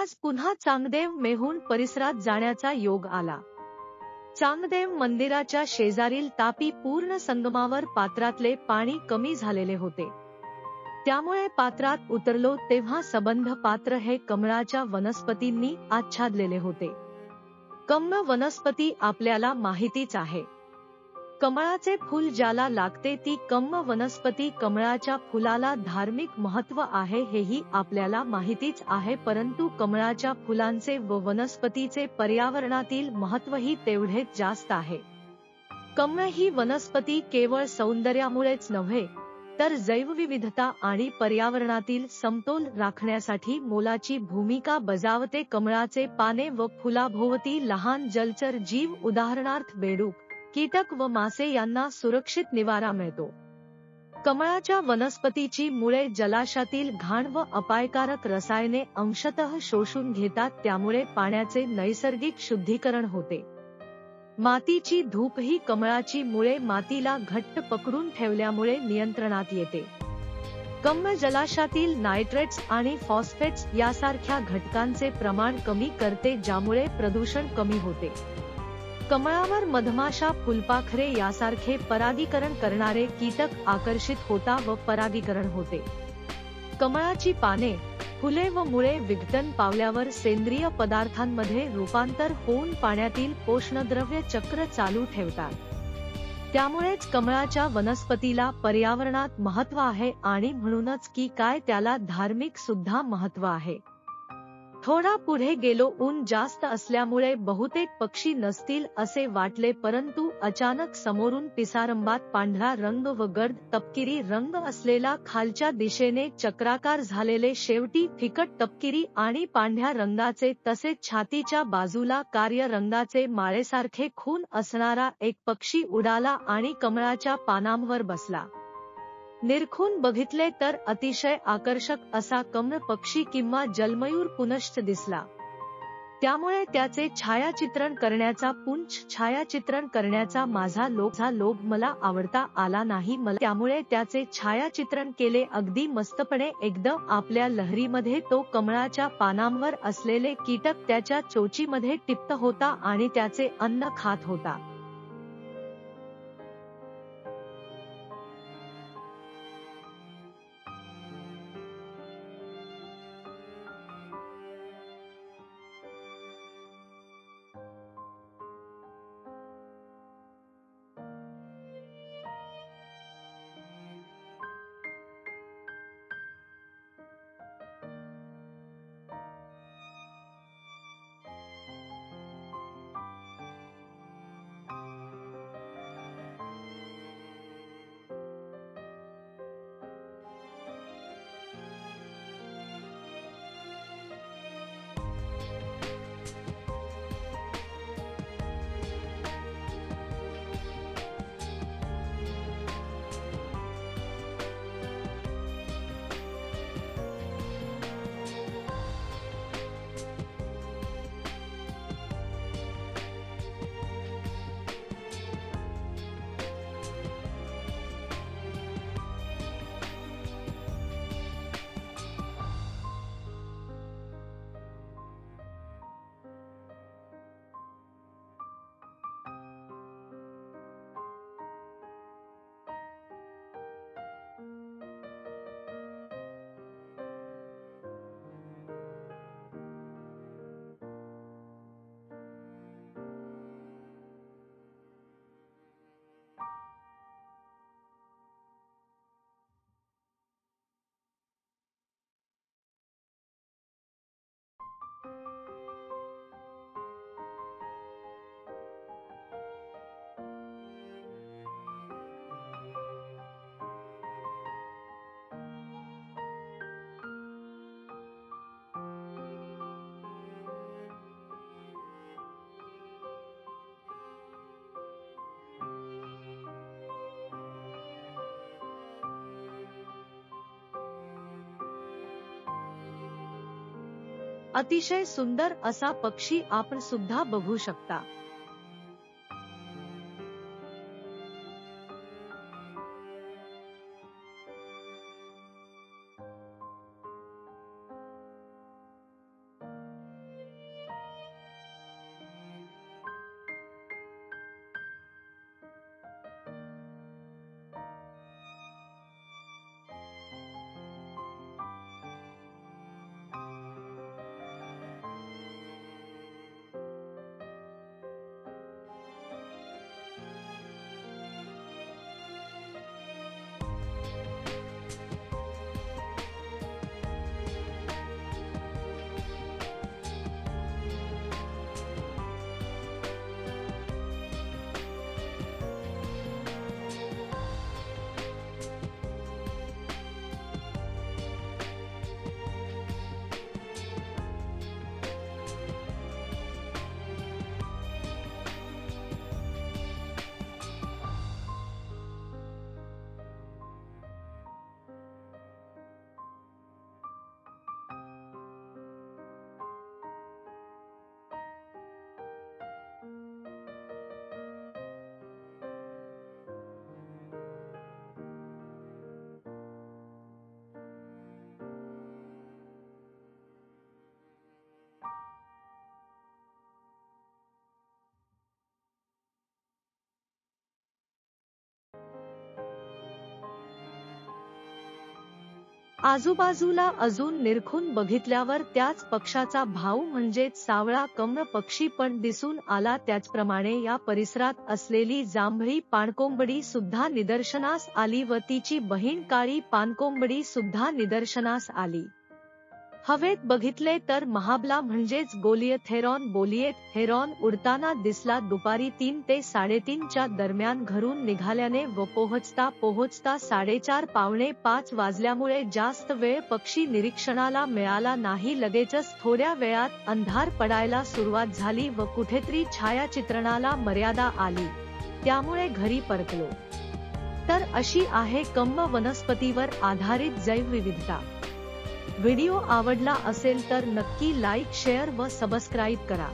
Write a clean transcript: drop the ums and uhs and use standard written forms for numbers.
आज पुन्हा चांगदेव मेहून परिसरात जाण्याचा योग आला. चांगदेव मंदिराच्या शेजारील तापी पूर्ण संगमावर पात्रातले पाणी कमी झालेले होते. त्यामुळे पात्रात उतरलो तेव्हा सबंध पात्र हे कमळाच्या वनस्पतींनी आच्छादलेले होते. कमळ वनस्पती आपल्याला माहितीच आहे. कमळाचे फूल ज्याला लागते ती कमळ वनस्पती. कमळाच्या फुलाला धार्मिक महत्त्व आहे हेही आपल्याला माहितीच आहे, परंतु कमळाच्या फुलांचे व वनस्पतीचे पर्यावरणातील महत्त्वही तेवढेच जास्त आहे. कमळ ही वनस्पती केवळ सौंदर्यामुळेच नव्हे तर जैवविविधता आणि पर्यावरणातील समतोल राखण्यासाठी मोलाची भूमिका बजावते. कमळाचे पाने व फुलाभोवती लहान जलचर जीव उदाहरणार्थ बेडूक, कीटक व मासे यांना सुरक्षित निवारा मिळतो. कमळाच्या वनस्पतीची मुळे जलाशयातील घाण व अपायकारक रसायने अंशतः शोषून घेतात, त्यामुळे पाण्याचे नैसर्गिक शुद्धीकरण होते. मातीची धूप ही कमळाची मुळे मातीला घट्ट पकडून ठेवल्यामुळे नियंत्रणात येते. कमळ जलाशयातील नायट्रेट्स आणि फॉस्फेट्स यासारख्या घटकांचे प्रमाण कमी करते, ज्यामुळे प्रदूषण कमी होते. कमळावर मधमाशा, फुलपाखरे यासारखे परागीकरण करणारे कीटक आकर्षित होतात व परागीकरण होते. कमळाची पाने, फुले व मुळे विघटन पावल्यावर सेंद्रिय पदार्थांमध्ये रूपांतर होऊन पाण्यातील पोषणद्रव्य चक्र चालू ठेवतात. त्यामुळेच कमळाच्या वनस्पतीला पर्यावरणात महत्त्व आहे आणि म्हणूनच की काय त्याला धार्मिक सुद्धा महत्त्व आहे. थोडा पुढे गेलो, ऊन जास्त असल्यामुळे बहुतेक पक्षी नसतील असे वाटले, परंतु अचानक समोरून पिसारंबात पांढरा रंग व गडद तपकिरी रंग असलेला खालच्या दिशेने चक्राकार झालेले, शेवटी फिकट तपकिरी आणि पांढऱ्या रंगाचे तसेच छातीच्या बाजूला कार्य रंगाचे माळेसारखे खून असणारा एक पक्षी उडाला आणि कमळाच्या पानांवर बसला. निरखून बघितले तर अतिशय आकर्षक असा कमळ पक्षी किंवा जलमयूर पुनश्च दिसला. त्यामुळे त्याचे छायाचित्रण करण्याचा माझा लोभ मला आवडता आला नाही. त्यामुळे त्याचे छायाचित्रण केले अगदी मस्तपणे. एकदम आपल्या लहरीमध्ये तो कमळाच्या पानांवर असलेले कीटक त्याच्या चोचीमध्ये टिपत होता आणि त्याचे अन्न खात होता. अतिशय सुंदर असा पक्षी आपण सुद्धा बघू शकता. आजूबाजूला अजून निरखून बघितल्यावर त्याच पक्षाचा भाऊ म्हणजेच सावळा कमळ पक्षी पण दिसून आला. त्याचप्रमाणे या परिसरात असलेली जांभळी पाणकोंबडी सुद्धा निदर्शनास आली व तिची बहीण काळी पाणकोंबडी सुद्धा निदर्शनास आली. हवेत बघितले तर महाबला म्हणजेच गोलियत हेरॉन उडताना दिसला. दुपारी 3 ते 3:30 च्या दरम्यान घरून निघाल्याने व पोहोचता 4:30 पावणे 5 वाजल्यामुळे जास्त वेळ पक्षी निरीक्षणाला मिळाला नाही. लगेचच थोड्या वेळात अंधार पडायला सुरुवात झाली व कुठेतरी छायाचित्रणाला मर्यादा आली, त्यामुळे घरी परतलो. तर अशी आहे कम्म वनस्पतीवर आधारित जैवविविधता. व्हिडिओ आवडला असेल तर नक्की लाईक, शेअर व सबस्क्राईब करा.